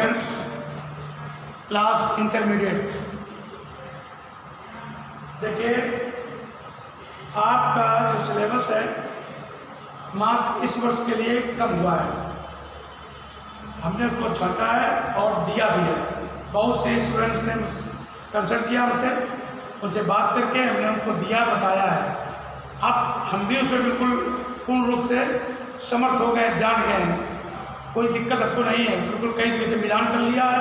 Students, class intermediate, देखिए आपका जो सिलेबस है मात्र इस वर्ष के लिए कम हुआ है। हमने उसको छांटा है और दिया भी है। बहुत से स्टूडेंट्स ने कंसल्ट किया हमसे, उनसे बात करके हमने उनको दिया, बताया है। अब हम भी उसमें बिल्कुल पूर्ण रूप से समर्थ हो गए, जान गए हैं। कोई दिक्कत आपको नहीं है, बिल्कुल कई चीज़ से मिलान कर लिया है,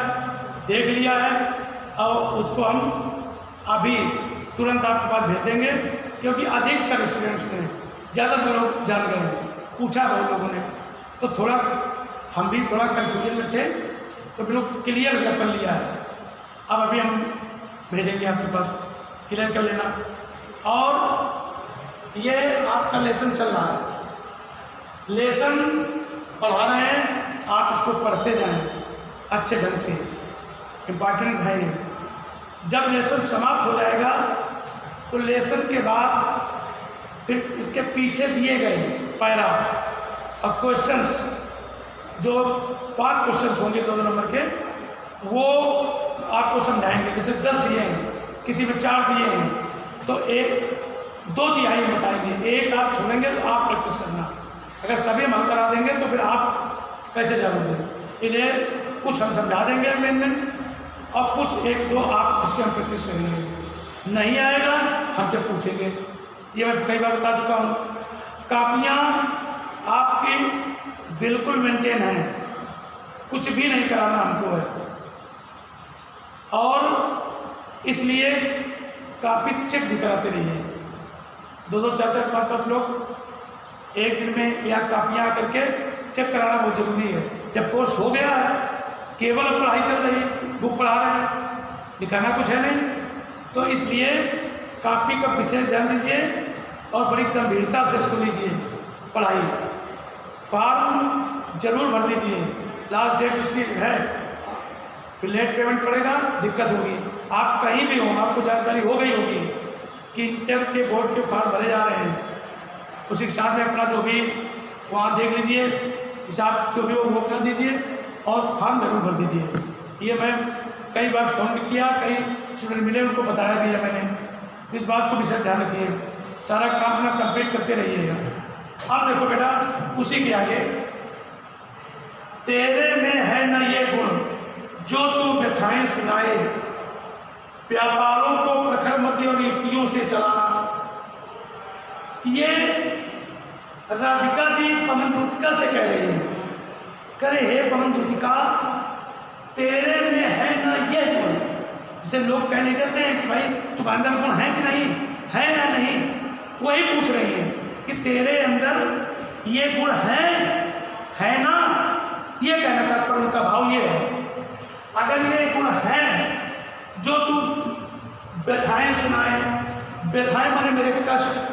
देख लिया है, और उसको हम अभी तुरंत आपके पास भेज देंगे, क्योंकि अधिकतर स्टूडेंट्स ने, ज़्यादातर लोग जान गए हैं, पूछा बहुत लोगों ने, तो थोड़ा हम भी थोड़ा कन्फ्यूजन में थे, तो बिल्कुल क्लियर कर लिया है। अब अभी हम भेजेंगे आपके पास, क्लियर कर लेना। और ये आपका लेसन चल रहा है, लेसन पढ़ा रहे हैं, आप इसको पढ़ते जाएं अच्छे ढंग से, इम्पॉर्टेंट है ये। जब लेसन समाप्त हो जाएगा तो लेसन के बाद फिर इसके पीछे दिए गए पैरा और क्वेश्चंस, जो 5 क्वेश्चंस होंगे 2 नंबर के, वो आपको समझाएंगे। जैसे 10 दिए हैं, किसी में 4 दिए हैं, तो 2 तिहाई बताएंगे, 1 आप छोड़ेंगे, तो आप प्रैक्टिस करना। अगर सभी हम करा देंगे तो फिर आप कैसे जानोगे? इसलिए कुछ हम समझा देंगे अमेंडमेंट, और कुछ 1-2 आप उससे हम प्रैक्टिस करेंगे। नहीं आएगा हमसे पूछेंगे, ये मैं कई बार बता चुका हूँ। कापियाँ आपकी बिल्कुल मेंटेन हैं, कुछ भी नहीं कराना हमको है, और इसलिए कापी चेक भी कराते रहिए। 2-2, 4-4, 5-5 लोग एक दिन में या कापियाँ करके चेक कराना बहुत जरूरी है। जब कोर्स हो गया है, केवल पढ़ाई चल रही है, बुक पढ़ा रहे हैं, लिखाना कुछ है नहीं, तो इसलिए कापी का विशेष ध्यान दीजिए और बड़ी गंभीरता से इसको लीजिए पढ़ाई। फॉर्म जरूर भर लीजिए, लास्ट डेट उसकी है, फिर लेट पेमेंट पड़ेगा, दिक्कत होगी। आप कहीं भी हो, आपको जानकारी हो गई होगी कि इंटर के बोर्ड के फॉर्म भरे जा रहे हैं, उसी के साथ में अपना जो भी वहाँ देख लीजिए, हिसाब जो भी हो वो कर दीजिए और फॉर्म जरूर भर दीजिए। ये मैं कई बार फ़ोन भी किया, कई स्टूडेंट मिले, उनको बताया भी है मैंने। इस बात को विशेष ध्यान रखिए, सारा काम अपना कंप्लीट करते रहिएगा। अब देखो बेटा, उसी के आगे, तेरे में है न ये गुण जो तू व्यथाएं सुनाए, व्यापारों को प्रखर मति और युक्तियों से चलाना। ये राधिका जी पवनदूतिका से कह रही है, करे हे पवनदूतिका, तेरे में है ना ये गुण। जैसे लोग कहने देते हैं कि भाई तुम्हारे अंदर गुण है कि नहीं है, या नहीं, वही पूछ रही है कि तेरे अंदर ये गुण है ना, ये कहना तात्पर्य उनका भाव ये है। अगर ये गुण है जो तू व्यथाएं सुनाए, व्यथाएं माने मेरे कष्ट,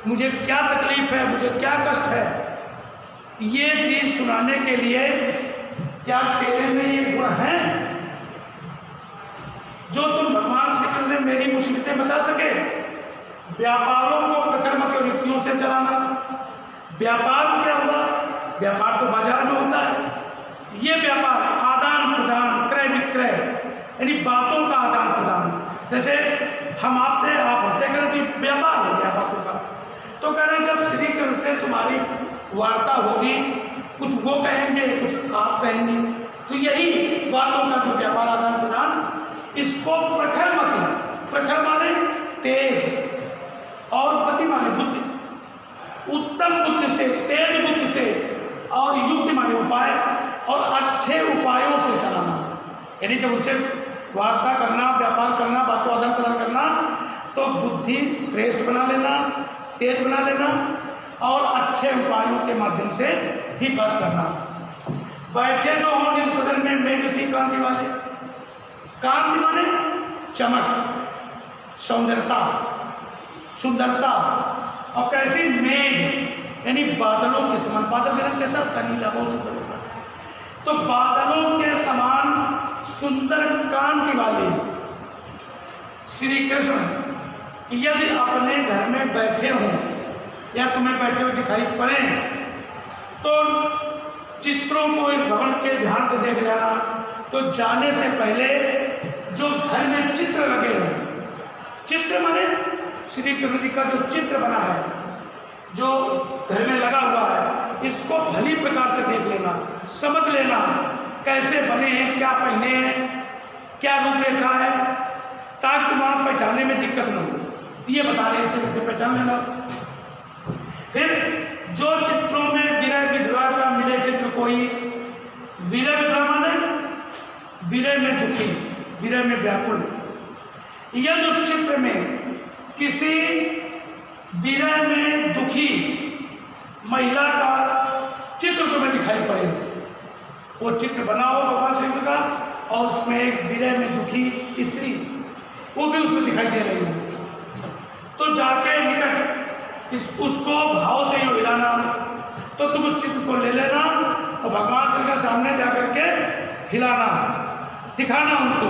मुझे क्या तकलीफ है, मुझे क्या कष्ट है, ये चीज सुनाने के लिए क्या तेरे में ये गुण है जो तुम भगवान श्री कृष्ण ने मेरी मुसीबतें बता सके। व्यापारों को प्रखर मति और युक्तियों से चलाना। व्यापार क्या हुआ? व्यापार तो बाजार में होता है। ये व्यापार आदान प्रदान, क्रय विक्रय, यानी बातों का आदान प्रदान। जैसे हम आपसे, आप हमसे करें तो व्यापार हो गया बातों का। तो कह रहे जब श्री कृष्ण से तुम्हारी वार्ता होगी, कुछ वो कहेंगे, कुछ आप कहेंगे, तो यही बातों का जो व्यापार आदान प्रदान, इसको प्रखर मति, प्रखर माने तेज, और मति माने बुद्धि, उत्तम बुद्धि से, तेज बुद्धि से, और युक्ति माने उपाय, और अच्छे उपायों से चलाना। यानी जब उनसे वार्ता करना, व्यापार करना, बातों आदान प्रदान करना, तो बुद्धि श्रेष्ठ बना लेना, तेज बना लेना, और अच्छे उपायों के माध्यम से ही बात करना। बैठे जो हों इस सदन में मेघ सी कांति वाले, कांति माने चमक, सौंदर्यता, सुंदरता, और कैसी मेघ यानी बादलों के समान। बादल का रंग कैसा होता है? नीला, बहुत सुंदर होता है। तो बादलों के समान सुंदर कांति वाले श्री कृष्ण यदि अपने घर में बैठे हों या तुम्हें बैठे हुए दिखाई पड़े, तो चित्रों को इस भवन के ध्यान से देख जाना, तो जाने से पहले जो घर में चित्र लगे हुए, चित्र माने श्री कृष्ण जी का जो चित्र बना है, जो घर में लगा हुआ है, इसको भली प्रकार से देख लेना, समझ लेना, कैसे बने हैं, क्या पहने हैं, क्या रूपरेखा है, ताकि तुम्हारा पहचानने में दिक्कत न हो। ये बता रहे चित्र से पहचान लेना। फिर जो चित्रों में विरह विधवा का मिले चित्र कोई, विरह विधवा माने विरह में दुखी, विरह में व्याकुल, यदि उस चित्र में किसी विरह में दुखी महिला का चित्र तुम्हें दिखाई पड़े, वो चित्र बनाओ भगवान श्री कृष्ण का, और उसमें एक विरह में दुखी स्त्री वो भी उसमें दिखाई दे रही है, तो जाके निकट उसको भाव से ही हिलाना, तो तुम उस चित्र को ले लेना और भगवान श्री के सामने जाकर के हिलाना, दिखाना उनको।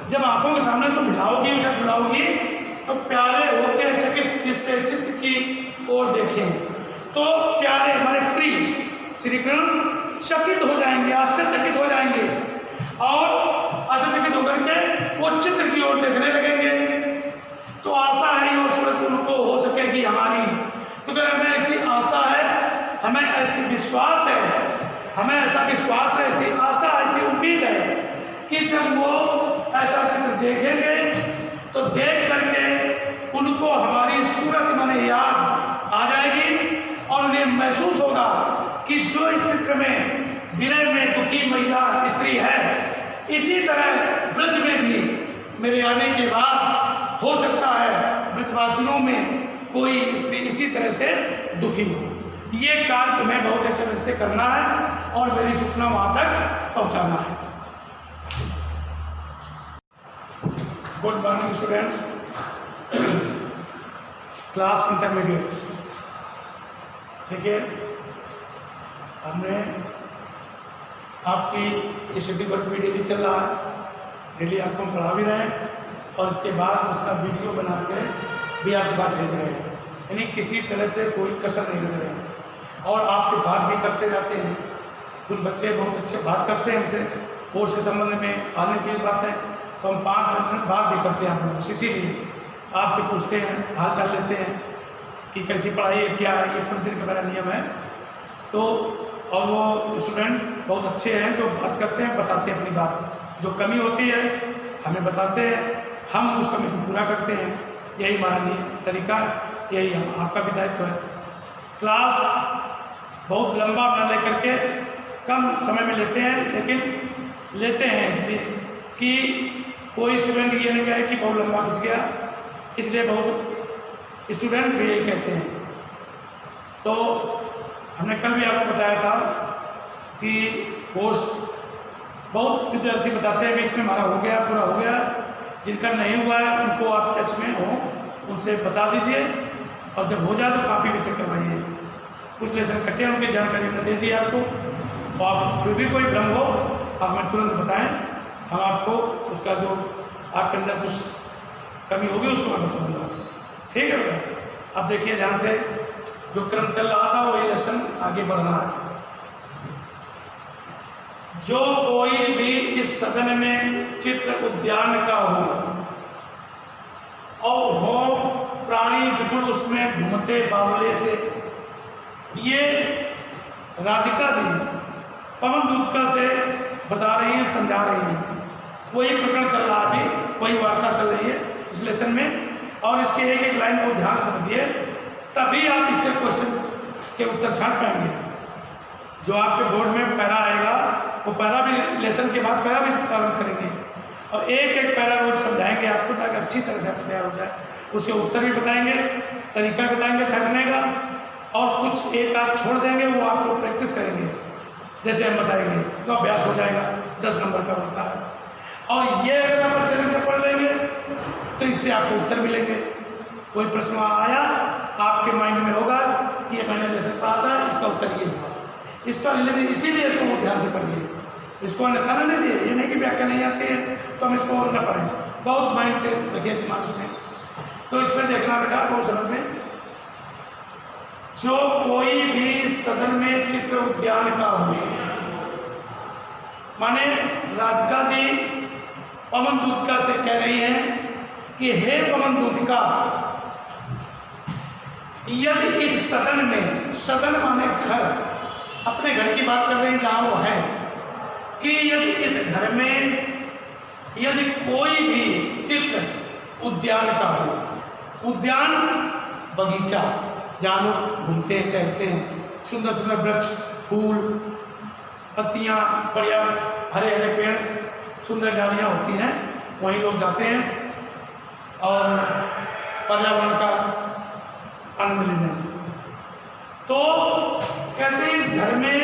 जब आंखों के सामने तुम हिलाओगी, उसे हिलाओगी, तो प्यारे होके चकित जिससे चित्र की ओर देखें, तो प्यारे हमारे प्रिय श्री कृष्ण चकित हो जाएंगे, आश्चर्यचकित हो जाएंगे, और आश्चर्यचकित होकर के वो चित्र की ओर देखने लगेंगे। तो आशा है और सूरत उनको हो सकेगी हमारी, तो अगर हमें ऐसी आशा है, हमें ऐसी विश्वास है, हमें ऐसा विश्वास है, ऐसी आशा, ऐसी उम्मीद है कि जब वो ऐसा चित्र देखेंगे तो देख करके उनको हमारी सूरत माने याद आ जाएगी, और उन्हें महसूस होगा कि जो इस चित्र में विरह में दुखी महिला स्त्री है, इसी तरह ब्रज में भी मेरे आने के बाद हो सकता है ब्रजवासियों में कोई स्त्री इसी तरह से दुखी हो। ये कार्य तुम्हें बहुत अच्छे ढंग से करना है और मेरी सूचना वहां तक पहुंचाना है। Good morning students, class intermediate. ठीक है, हमने आपकी स्टडी वर्क भी डेली चल रहा है, डेली आपको हम पढ़ा भी रहे हैं, और इसके बाद उसका वीडियो बना के भी आपके पास भेज रहे हैं, यानी किसी तरह से कोई कसर नहीं रख रहे हैं, और आपसे बात भी करते जाते हैं। कुछ बच्चे बहुत अच्छे बात करते हैं हमसे कोर्स के संबंध में, आने की बात है तो हम 5 मिनट बात भी करते हैं आप लोगों से, इसीलिए आपसे पूछते हैं, हाल चाल लेते हैं कि कैसी पढ़ाई है, क्या है, ये प्रतिदिन का मेरा नियम है। तो और वो स्टूडेंट बहुत अच्छे हैं जो बात करते हैं, बताते हैं अपनी बात, जो कमी होती है हमें बताते हैं, हम उस कमी को पूरा करते हैं। यही हमारा तरीका, यही हम आपका भी दायित्व है। क्लास बहुत लंबा न लेकर के कम समय में लेते हैं, लेकिन लेते हैं इसलिए कि कोई स्टूडेंट ये नहीं कहे कि बहुत लंबा खिंच गया, इसलिए बहुत स्टूडेंट भी यही कहते हैं। तो हमने कल भी आपको बताया था कि कोर्स बहुत विद्यार्थी बताते हैं बीच में हमारा हो गया, पूरा हो गया, जिनका नहीं हुआ है उनको आप टच में हो, उनसे बता दीजिए, और जब हो जाए तो कापी भी चेक करवाइए। कुछ लेसन कटे हैं, उनकी जानकारी हमने दे दी आपको, और आप फिर भी कोई भ्रम हो आप हमें तुरंत बताएं, हम आपको उसका जो आपके अंदर कुछ कमी होगी उसको मैं बताऊँगा। ठीक है बेटा, अब देखिए ध्यान से, जो क्रम चल रहा था वही लेसन आगे बढ़ रहा है। जो कोई भी इस सदन में चित्र उद्यान का हो और हो प्राणी विपुल उसमें घूमते बावले से, ये राधिका जी पवन दूतका से बता रही हैं, समझा रही हैं। वही प्रकरण चल रहा है अभी, वही वार्ता चल रही है इस लेसन में, और इसके एक एक लाइन को ध्यान समझिए, तभी आप इससे क्वेश्चन के उत्तर छाट पाएंगे। जो आपके बोर्ड में पैरा आएगा वो पैरा भी लेसन के बाद पैरा भी प्रारंभ करेंगे, और एक एक पैरा रोज समझाएंगे आपको, ताकि अच्छी तरह से आप तैयार हो जाए। उसके उत्तर भी बताएंगे, तरीका बताएंगे छाटने का, और कुछ एक आप छोड़ देंगे, वो आप लोग प्रैक्टिस करेंगे जैसे हम बताएंगे, तो अभ्यास हो जाएगा, 10 नंबर का होता है। और ये अगर आप अच्छे ढंग से पढ़ लेंगे तो इससे आपको उत्तर मिलेंगे। कोई प्रश्न आया आपके माइंड में होगा कि ये मैंने लेसन पढ़ा था, इसका उत्तर ये हुआ, इसका इसीलिए इसको ध्यान से पढ़िए, इसको अन्यथा न लीजिए। ये नहीं कि व्याख्या नहीं आती है तो हम इसको न पढ़ें, बहुत माइंड से रखिए दिमाग उसमें। तो इसमें देखना बेटा बहुत समझ में, जो कोई भी सदन में चित्र उद्यान का हो माने राधिका जी पवन दूतिका से कह रही हैं कि हे पवन दूतिका, यदि इस सदन में, सदन माने घर, अपने घर की बात कर रहे हैं जहां वो है, कि यदि इस घर में यदि कोई भी चित्र उद्यान का हो, उद्यान बगीचा जहाँ लोग घूमते टहलते हैं, सुंदर सुंदर वृक्ष, फूल, पत्तियाँ, बढ़िया हरे हरे पेड़, सुंदर डालियाँ होती हैं, वहीं लोग जाते हैं और पर्यावरण का आनंद लेने। तो कहते हैं इस घर में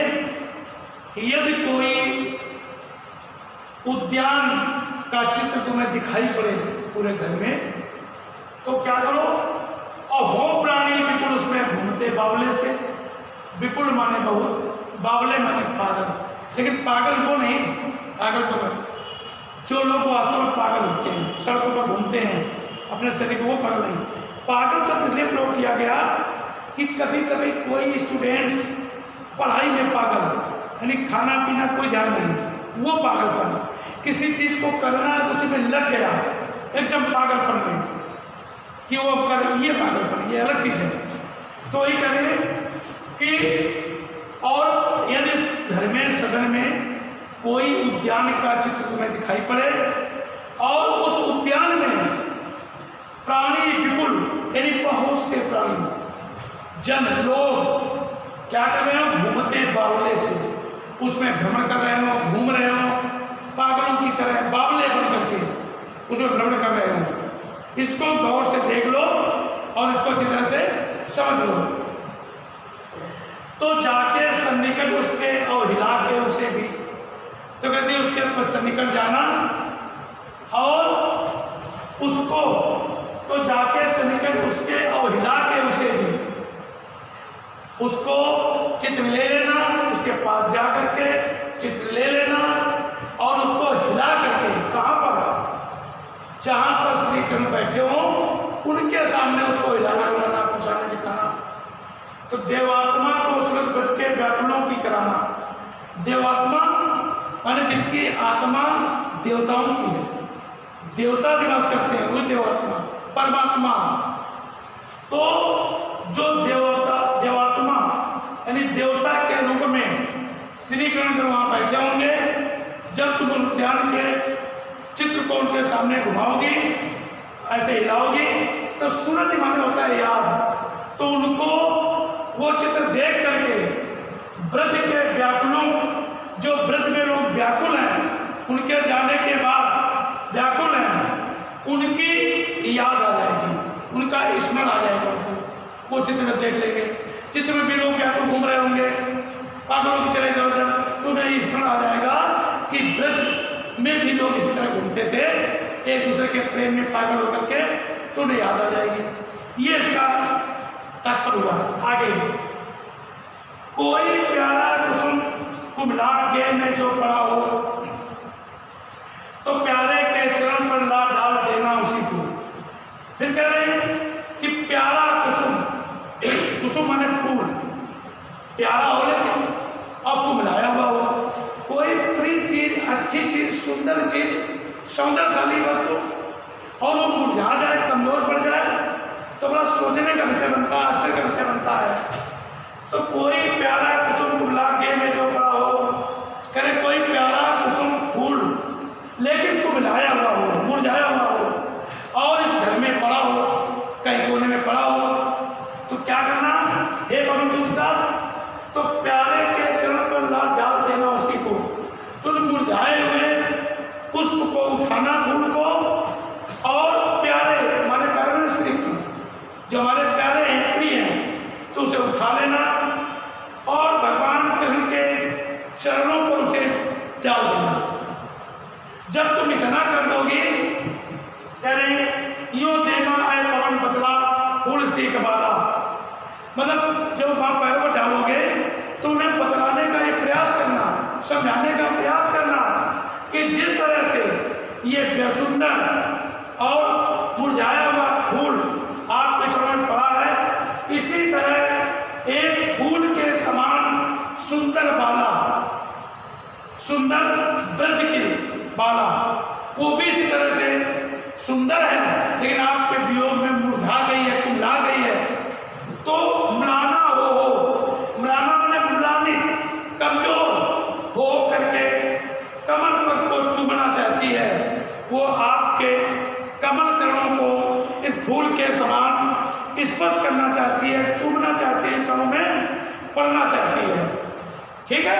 यदि कोई उद्यान का चित्र तुम्हें दिखाई पड़े पूरे घर में, तो क्या करो, और हो प्राणी विपुल, उसमें घूमते बावले से, विपुल माने बहुत, बावले माने पागल, लेकिन पागल वो नहीं, पागल तो मैं, जो लोग वास्तव में पागल होते हैं, सड़कों पर घूमते हैं अपने शरीर को, वो पागल नहीं। पागल शब्द इसलिए प्रयोग किया गया कि कभी कभी कोई स्टूडेंट्स पढ़ाई में पागल, यानी खाना पीना कोई ध्यान नहीं, वो पागलपन, किसी चीज को करना है तो उसी में लग गया, एकदम पागलपन में कि वो अब कर, ये पागलपन, ये अलग चीज है। तो ये करें कि, और यदि इस घर में, सदन में कोई उद्यान का चित्र तुम्हें दिखाई पड़े और उस उद्यान में प्राणी विपुल, यानी बहुत से प्राणी, जन, लोग क्या कर रहे हो, घूमते बावले से, उसमें भ्रमण कर रहे हो, घूम रहे हो, पागलों की तरह बावले बन करके उसमें भ्रमण कर रहे हो। इसको गौर से देख लो और इसको अच्छी तरह से समझ लो। तो जाके सन्निकट उसके और हिला के उसे भी, तो कहते हैं उसके सन्निकट जाना और उसको, तो जाके सन्निकट उसके और हिला के उसे भी, उसको चित्र ले लेना, उसके पास जा करके चित्र ले लेना और उसको हिला करके, कहाँ पर, जहां पर श्री कृष्ण बैठे हो उनके सामने उसको हिलाना डुलाना, पहुंचाना, दिखाना। तो देवात्मा को सूरज बच के व्याकुलों की कराना। देवात्मा माने जिनकी आत्मा देवताओं की है, देवता निवास करते हैं, वो देवात्मा, परमात्मा। तो जो देवात्मा यानी देवता के रूप में श्री कृष्ण वहां बैठे होंगे, जब तुम उद्यान के चित्र को उनके सामने घुमाओगी, ऐसे हिलाओगी, तो सुरति माने होता है याद, तो उनको वो चित्र देख करके ब्रज के व्याकुलों, जो ब्रज में लोग व्याकुल हैं, उनके जाने के बाद व्याकुल हैं, उनकी याद आ जाएगी, उनका स्मरण आ जाएगा उनको, वो चित्र देख लेंगे। चित्र में भी लोग व्याकुल घूम रहे होंगे, पागलों की तरह इधर उधर, तो उन्हें स्मरण आ जाएगा कि ब्रज में भी लोग इसी तरह घूमते थे, एक दूसरे के प्रेम में पागल होकर के, तो उन्हें याद आ जाएगी। ये इसका तात्पर्य हुआ। आगे, कोई प्यारा कुसुम कुमला के में जो पड़ा हो, तो प्यारे के चरण पर ला डाल देना उसी को। फिर कह रहे हैं कि प्यारा कुसुम, कुसुम माने फूल, प्यारा हो लेकिन और कुमलाया हुआ हो, कोई प्रिय चीज, अच्छी चीज, सुंदर चीज, सौंदर्यशाली वस्तु, और वो मुरझा जाए, कमजोर पड़ जाए, तो बड़ा सोचने का विषय बनता है, आश्चर्य का विषय बनता है। तो कोई प्यारा कुसुम कुमला के में जो पड़ा हो, करे कोई प्यारा कुसुम फूल लेकिन कुमलाया हुआ हो, मुरझाया हुआ हो, और इस घर में पड़ा हो, कहीं कोने में पड़ा हो, तो क्या करना, हे पवन दूतिका, तो प्यारे के चरण पर ला डाल देना उसी को। तो मुरझाए हुए पुष्प को उठाना, फूल को, और प्यारे माने प्यारे में श्री कृष्ण जो हमारे प्यारे हैं, प्रिय हैं, तो उसे उठा लेना और भगवान कृष्ण के चरणों पर उसे डाल देना। जब तुम इतना कर दोगे, कह रहे यूं देना आए पवन बदला फूल से कबाला, मतलब जब वहां पैर पर डालोगे तो उन्हें बतलाने का एक प्रयास करना, समझाने का प्रयास करना कि जिस तरह से ये बेसुंदर और मुरझाया हुआ फूल आपके चरण में पड़ा है, इसी तरह एक फूल के समान सुंदर बाला, सुंदर ब्रज की बाला, वो भी इसी तरह से सुंदर है, लेकिन आपके वियोग में मुरझा गई है, कुम्हला गई है। तो म्लाना हो म्लाना मैंने म्लानित, कमजोर हो करके कमल पद को चूमना चाहती है। वो आपके कमल चरणों को इस फूल के समान स्पर्श करना चाहती है, चूमना चाहती है, चरणों में पढ़ना चाहती है। ठीक है,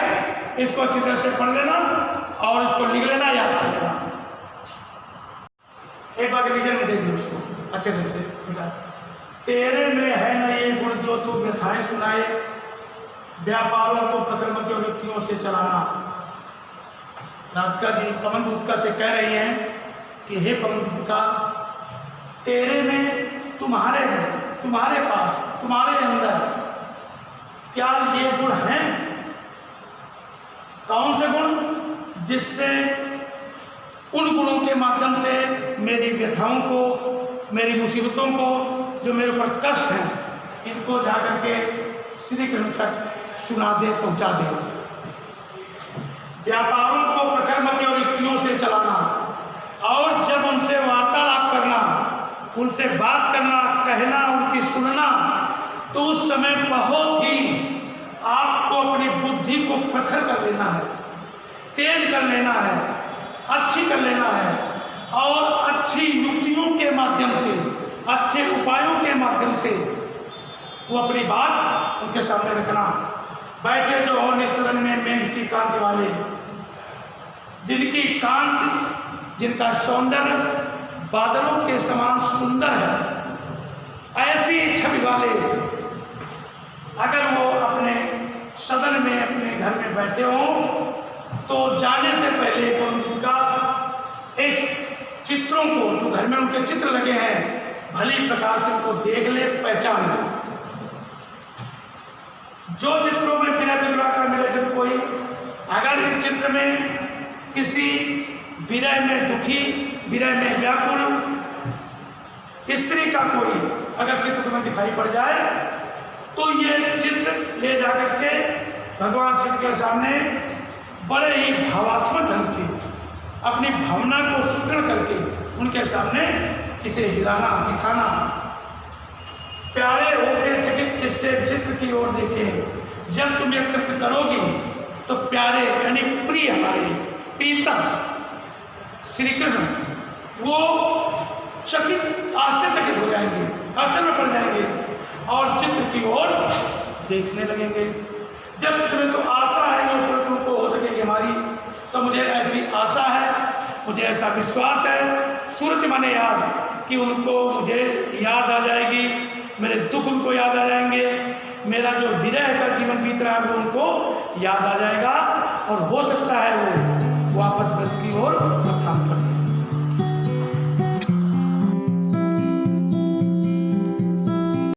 इसको अच्छी तरह से पढ़ लेना और इसको लिख लेना, याद कर लेना। एक बार रिवीजन में देख लो उसको अच्छे ढंग से। तेरे में है न ये गुण जो तू व्यथाएं सुनाए, व्यापारों को प्रकृति और युक्तियों से चलाना। राधिका जी पवन गुप्ता से कह रही हैं कि हे पवन गुप्ता, तेरे में, तुम्हारे पास, तुम्हारे अंदर क्या ये गुण हैं? कौन से गुण? जिससे उन गुणों के माध्यम से मेरी व्यथाओं को, मेरी मुसीबतों को, जो मेरे ऊपर कष्ट हैं, इनको जाकर के श्री कृष्ण तक सुना दे, पहुंचा दे। व्यापारों को प्रकृति और युक्तियों से चलाना, और जब उनसे वार्तालाप करना, उनसे बात करना, कहना, उनकी सुनना, तो उस समय बहुत ही आपको अपनी बुद्धि को प्रखर कर लेना है, तेज कर लेना है, अच्छी कर लेना है, और अच्छी युक्तियों के माध्यम से, अच्छे उपायों के माध्यम से वो अपनी बात उनके सामने रखना। बैठे जो हो निस्सरण में मेघसी कांति वाले, जिनकी कांति, जिनका सौंदर्य बादलों के समान सुंदर है, ऐसी छवि वाले अगर वो अपने सदन में, अपने घर में बैठे हों, तो जाने से पहले उनका इस चित्रों को, जो घर में उनके चित्र लगे हैं, भली प्रकार से उनको देख ले, पहचान ले। जो चित्रों में बिना विवाह का मिले, जब कोई अगर इस चित्र में किसी विरह में दुखी, विरह में व्याकुल स्त्री का कोई अगर चित्र में दिखाई पड़ जाए, तो ये चित्र ले जाकर के भगवान शिव के सामने बड़े ही भावात्मक ढंग से अपनी भावना को सुदृढ़ करके उनके सामने इसे हिलाना, दिखाना। प्यारे होकर चकित जिससे चित्र की ओर देखे, जब तुम यह कृत्य करोगी तो प्यारे यानी प्रिय, हमारे प्रीतम श्री कृष्ण, वो चकित, आश्चर्यचकित हो जाएंगे, आश्चर्य में पड़ जाएंगे और चित्र की ओर देखने लगेंगे। जब चित्र में तो आशा है जो श्रोताओं को हो सकेगी हमारी, तो मुझे ऐसी आशा है, मुझे ऐसा विश्वास है, सूरत माने याद, कि उनको मुझे याद आ जाएगी, मेरे दुख उनको याद आ जाएंगे, मेरा जो विरह का जीवन बीत रहा है वो उनको याद आ जाएगा, और हो सकता है वो वापस ब्रज की ओर